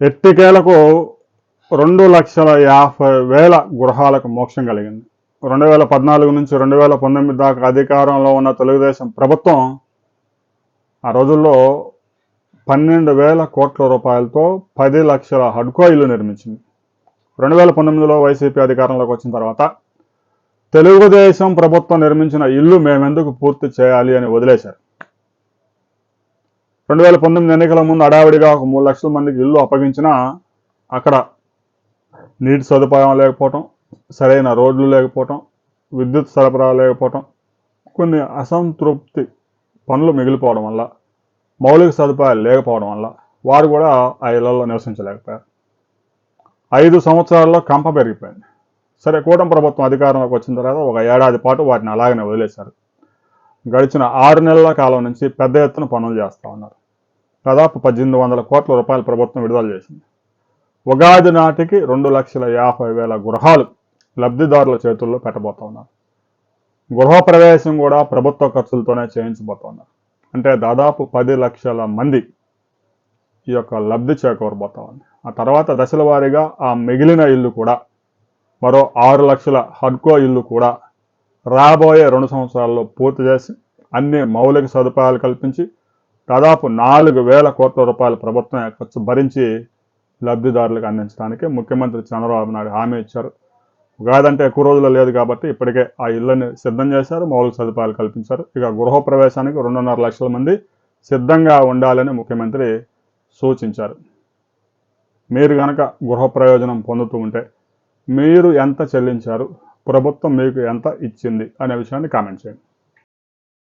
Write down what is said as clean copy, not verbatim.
ఎట్టికేలకు 2,50,000 గృహాలకు మోక్షం కలిగింది. 2014 నుంచి 2019 దాకా అధికారంలో ఉన్న తెలుగుదేశం ప్రభుత్వం ఆ రోజుల్లో 12,000 కోట్ల రూపాయలతో 10 లక్షల హడ్కో ఇల్లు నిర్మించింది. 2019లో వైసీపీ అధికారంలోకి వచ్చిన తర్వాత తెలుగుదేశం ప్రభుత్వం నిర్మించిన ఇల్లు మేమెందుకు పూర్తి చేయాలి అని వదిలేశారు. 2019 ఎన్నికల ముందు అడావిడిగా ఒక 3 లక్షల మందికి ఇల్లు అప్పగించినా అక్కడ నీటి సదుపాయం లేకపోవటం, సరైన రోడ్లు లేకపోవటం, విద్యుత్ సరఫరా లేకపోవటం, కొన్ని అసంతృప్తి పనులు మిగిలిపోవడం వల్ల, మౌలిక సదుపాయాలు లేకపోవడం వల్ల వారు కూడా ఆ ఇళ్లలో నివసించలేకపోయారు. 5 సంవత్సరాల్లో కంప పెరిగిపోయింది. సరే, కూటమి ప్రభుత్వం అధికారంలోకి వచ్చిన తర్వాత ఒక ఏడాది పాటు వాటిని అలాగనే వదిలేశారు. గడిచిన 6 నెలల కాలం నుంచి పెద్ద ఎత్తున పనులు చేస్తూ ఉన్నారు. దాదాపు 1,800 కోట్ల రూపాయలు ప్రభుత్వం విడుదల చేసింది. ఉగాది నాటికి 2,50,000 గృహాలు లబ్ధిదారుల చేతుల్లో పెట్టబోతా ఉన్నారు. గృహప్రవేశం కూడా ప్రభుత్వ ఖర్చులతోనే చేయించబోతా ఉన్నారు. అంటే దాదాపు 10 లక్షల మంది ఈ యొక్క లబ్ధి చేకూరబోతా ఉంది. ఆ తర్వాత దశల వారీగా ఆ మిగిలిన ఇల్లు కూడా, మరో 6 లక్షల హడ్కో ఇల్లు కూడా రాబోయే 2 సంవత్సరాల్లో పూర్తి చేసి అన్ని మౌలిక సదుపాయాలు కల్పించి దాదాపు 4,000 కోట్ల రూపాయల ప్రభుత్వం ఖర్చు భరించి లబ్ధిదారులకు అందించడానికి ముఖ్యమంత్రి చంద్రబాబు నాయుడు హామీ ఇచ్చారు. ఉగాది అంటే ఎక్కువ రోజులు లేదు కాబట్టి ఇప్పటికే ఆ ఇళ్ళని సిద్ధం చేశారు, మౌలిక సదుపాయాలు కల్పించారు. ఇక గృహప్రవేశానికి 2.5 లక్షల మంది సిద్ధంగా ఉండాలని ముఖ్యమంత్రి సూచించారు. మీరు కనుక గృహ ప్రయోజనం పొందుతూ ఉంటే మీరు ఎంత చెల్లించారు, ప్రభుత్వం మీకు ఎంత ఇచ్చింది అనే విషయాన్ని కామెంట్ చేయండి.